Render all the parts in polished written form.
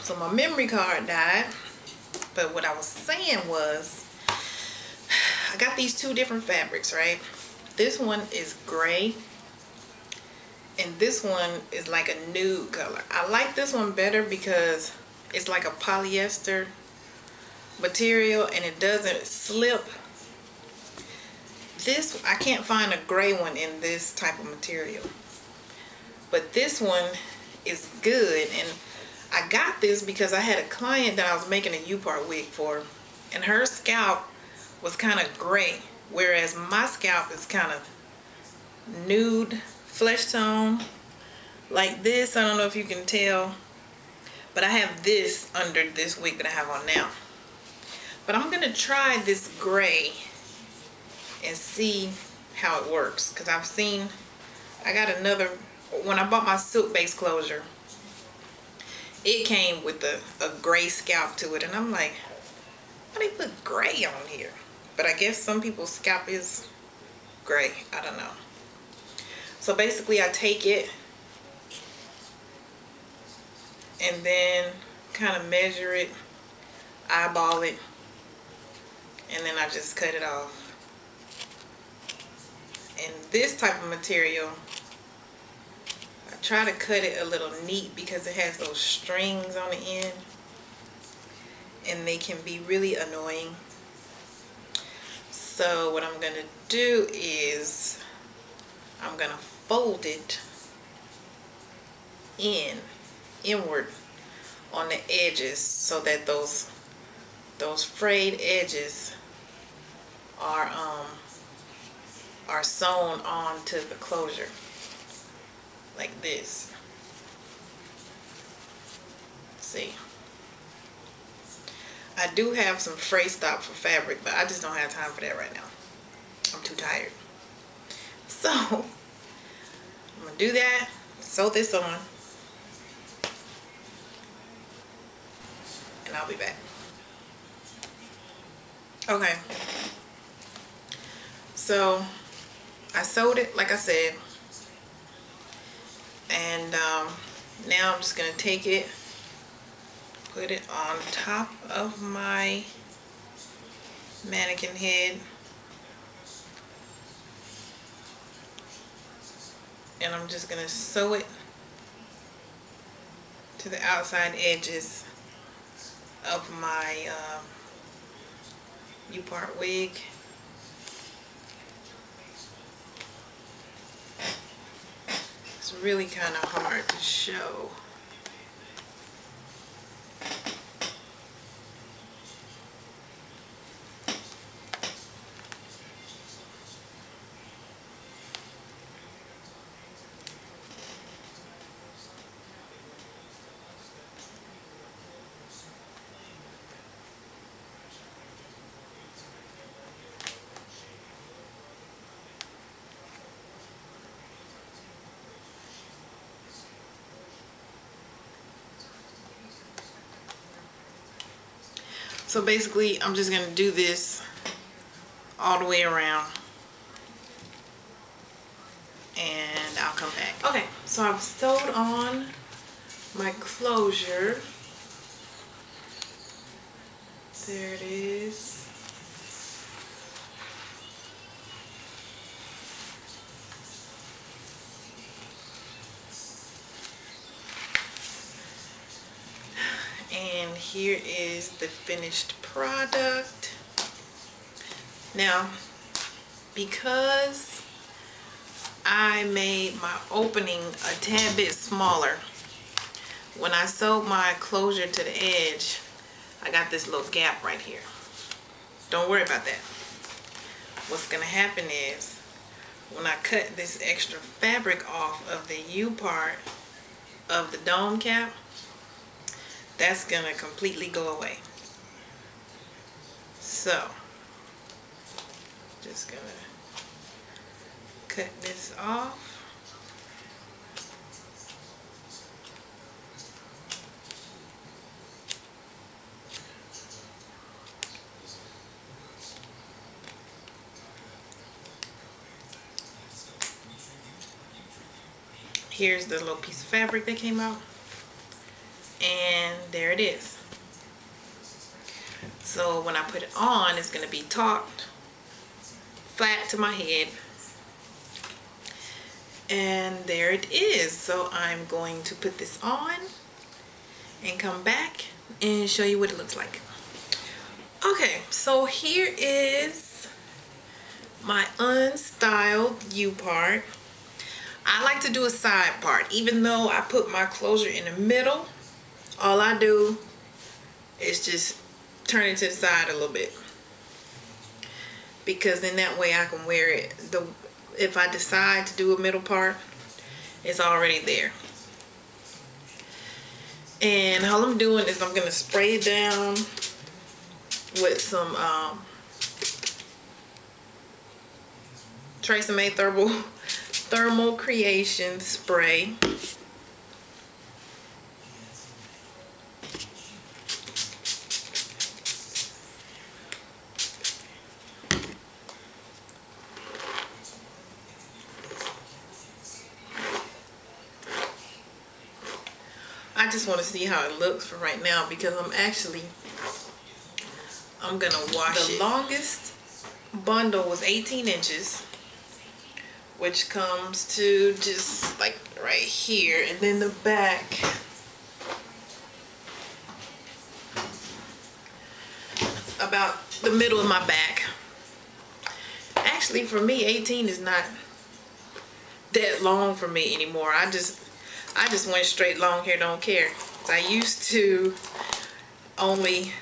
So my memory card died, but what I was saying was, I got these two different fabrics, right? This one is gray, and this one is like a nude color. I like this one better because it's like a polyester material and it doesn't slip. This, I can't find a gray one in this type of material, but this one is good. And I got this because I had a client that I was making a U-part wig for, and her scalp was kind of gray, whereas my scalp is kind of nude flesh tone like this. I don't know if you can tell, but I have this under this wig that I have on now. But I'm gonna try this gray and see how it works, because I got another, when I bought my silk base closure, it came with a gray scalp to it, and I'm like, why they put gray on here? But I guess some people's scalp is gray, I don't know. So basically I take it and then kind of measure it, eyeball it, and then I just cut it off. And this type of material, I try to cut it a little neat because it has those strings on the end and they can be really annoying. So what I'm gonna do is I'm gonna fold it inward on the edges so that those frayed edges are sewn onto the closure like this. See, I do have some fray stop for fabric, but I just don't have time for that right now. I'm too tired. So I'm gonna do that, sew this on, and I'll be back. Okay, so I sewed it like I said, and now I'm just gonna take it, put it on top of my mannequin head, and I'm just gonna sew it to the outside edges of my U-part wig. It's really kind of hard to show. So basically, I'm just going to do this all the way around, and I'll come back. Okay, so I've sewed on my closure. There it is. And here is the finished product. Now, because I made my opening a tad bit smaller, when I sewed my closure to the edge, I got this little gap right here. Don't worry about that. What's gonna happen is, when I cut this extra fabric off of the U part of the dome cap, that's gonna completely go away. So, just gonna cut this off. Here's the little piece of fabric that came out. and there it is. So when I put it on, it's going to be taut, flat to my head, and there it is. So I'm going to put this on and come back and show you what it looks like. Okay, so here is my unstyled U part. I like to do a side part. Even though I put my closure in the middle, all I do is just turn it to the side a little bit, because then that way I can wear it. If I decide to do a middle part, it's already there. And all I'm doing is I'm going to spray it down with some TRESemmé Thermal Creation spray. I just want to see how it looks for right now, because I'm gonna wash it. The longest bundle was 18 inches, which comes to just like right here, and then the back about the middle of my back. Actually, for me, 18 is not that long for me anymore. I just went straight long hair, don't care. I used to only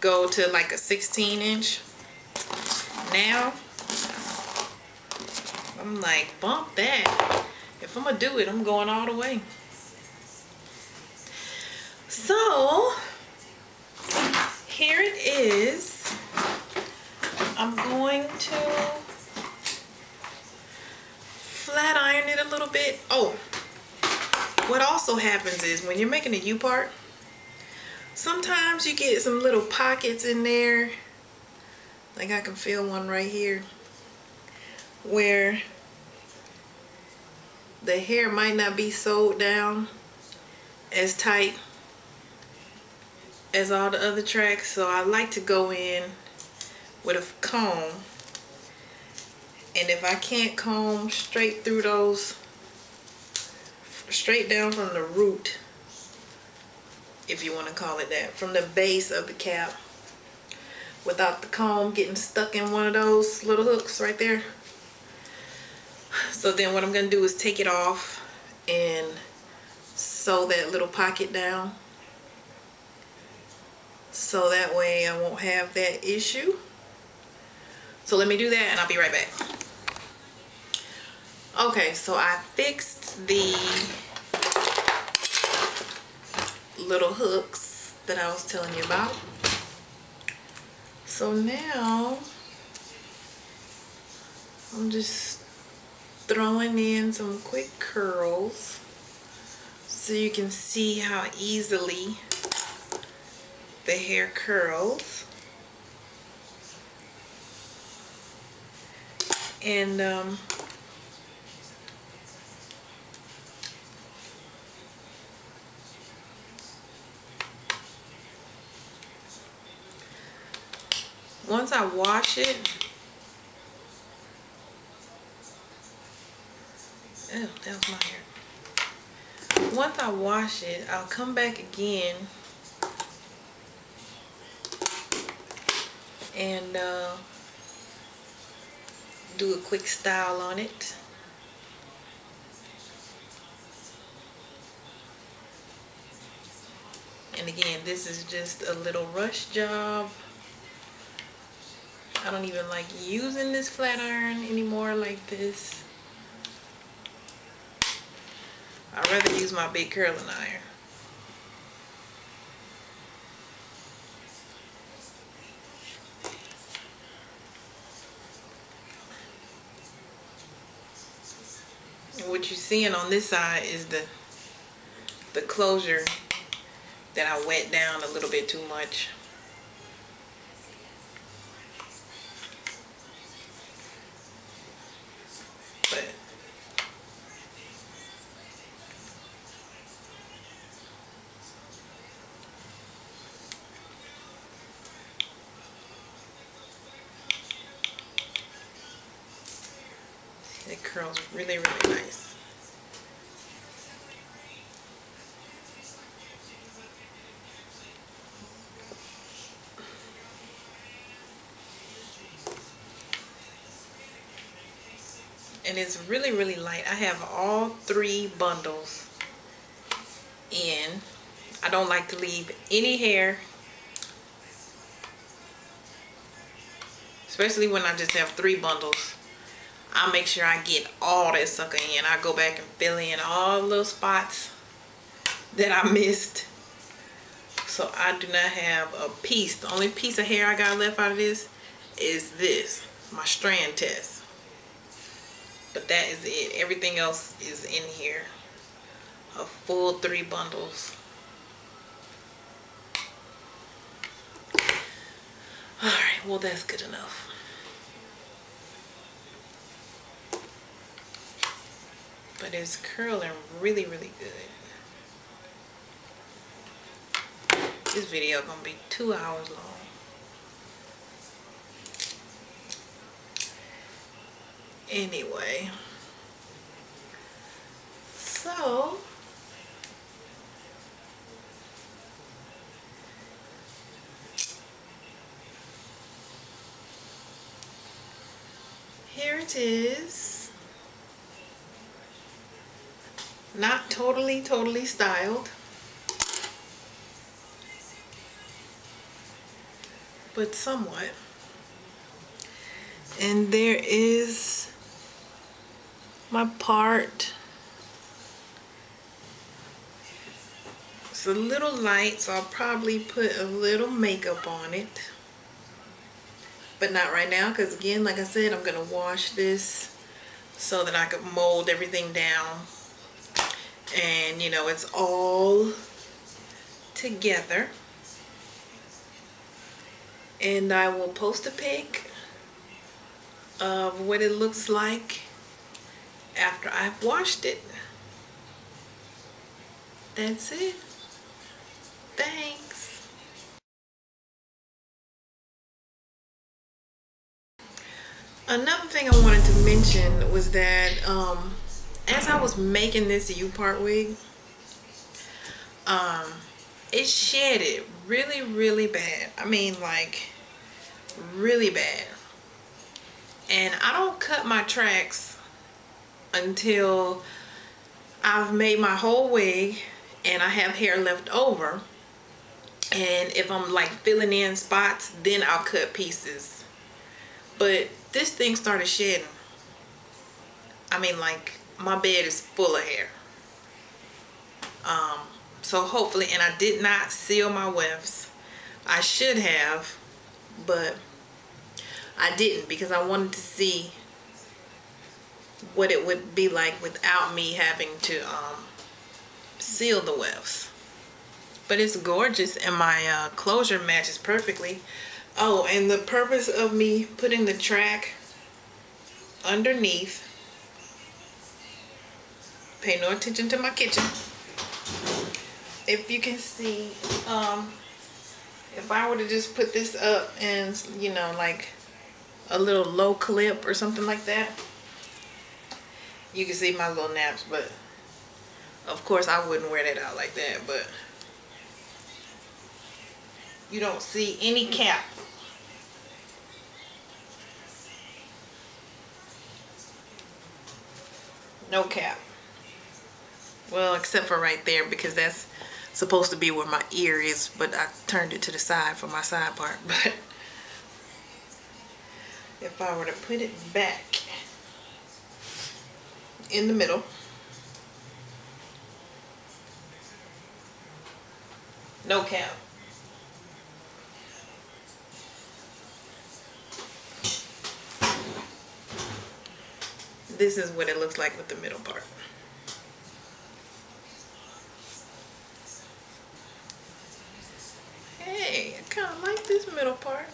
go to like a 16 inch. Now I'm like, bump that. If I'm gonna do it, I'm going all the way. So here it is. I'm going to flat iron it a little bit. Oh, what also happens is when you're making a U part, sometimes you get some little pockets in there. Like I can feel one right here, where the hair might not be sewed down as tight as all the other tracks. So I like to go in with a comb, and if I can't comb straight through those, straight down from the root, if you want to call it that, from the base of the cap, without the comb getting stuck in one of those little hooks right there. So then what I'm going to do is take it off and sew that little pocket down, so that way I won't have that issue. So let me do that and I'll be right back. Okay, so I fixed the little hooks that I was telling you about. So now I'm just throwing in some quick curls so you can see how easily the hair curls. And once I wash it, oh, that was my hair. Once I wash it, I'll come back again and do a quick style on it. And again, this is just a little rush job. I don't even like using this flat iron anymore like this. I'd rather use my big curling iron. And what you're seeing on this side is the closure that I wet down a little bit too much. But curls really, really nice. And it's really, really light. I have all 3 bundles in. I don't like to leave any hair, especially when I just have 3 bundles. I make sure I get all that sucker in. I go back and fill in all the little spots that I missed. So I do not have a piece. The only piece of hair I got left out of this is this, my strand test. But that is it. Everything else is in here. A full 3 bundles. Alright, well that's good enough. But it's curling really, really good. This video gonna be 2 hours long. Anyway, so here it is. Not totally styled, but somewhat. And there is my part. It's a little light, so I'll probably put a little makeup on it, but not right now, because again, like I said, I'm gonna wash this so that I can mold everything down, and you know, it's all together. And I will post a pic of what it looks like after I've washed it. That's it. Thanks. Another thing I wanted to mention was that as I was making this U-part wig, it shedded really, really bad. I mean, like, really bad. And I don't cut my tracks until I've made my whole wig and I have hair left over. And if I'm like filling in spots, then I'll cut pieces. But this thing started shedding. I mean, like, my bed is full of hair. So hopefully, and I did not seal my wefts. I should have, but I didn't, because I wanted to see what it would be like without me having to seal the wefts. But it's gorgeous, and my closure matches perfectly. Oh, and the purpose of me putting the track underneath, pay no attention to my kitchen. If you can see, if I were to just put this up and, you know, like a little low clip or something like that, you can see my little naps. But of course I wouldn't wear that out like that. But you don't see any cap. No cap. Well, except for right there, because that's supposed to be where my ear is, but I turned it to the side for my side part. But if I were to put it back in the middle, no cap. This is what it looks like with the middle part. Hey, I kind of like this middle part.